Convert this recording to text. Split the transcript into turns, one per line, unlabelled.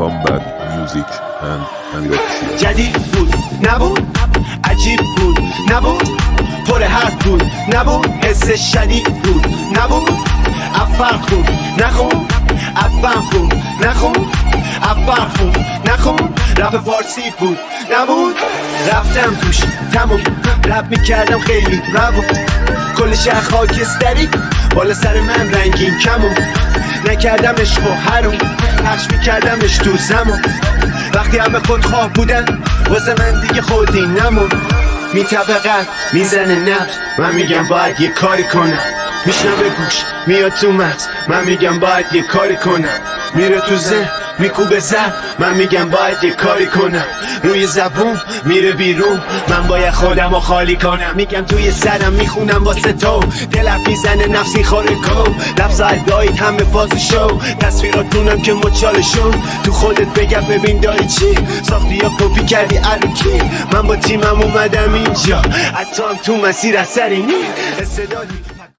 Combat Music and امیر آتشی.
جدید بود نبود، عجیب بود نبود، پر حرف بود نبود، حس شدید بود نبود، افر خون نخون، افر خون نخون، افر خون نخون، رپ فارسی بود نبود، رفتم توش تموم، رپ میکردم خیلی روون، کل شهر خاکستری بالا سر من رنگین کمون، نکردمش با هرون، پخش میکردمش تو زمان، وقتی همه خودخواه بودن واسه من دیگه خودی نمون، میطبقت میزنه نبض، من میگم باید یه کاری کنم، میشنوه گوش میاد تو مغز، من میگم باید یه کاری کنم، میره تو ذهن میکوبه زر، من میگم باید یه کاری کنم، روی زبون میره بیرون، من باید خودمو خالی کنم، میگم توی سرم میخونم واسه تو، دلم میزنه نفسی خوره کو، لفظ ادایت همه فاز شو، تصویراتونم که مچالشون، تو خودت بگم ببین داری چی ساختی یا کپی کردی الکی، من با تیمم اومدم اینجا، حتی تو مسیر اثری نی استعدادی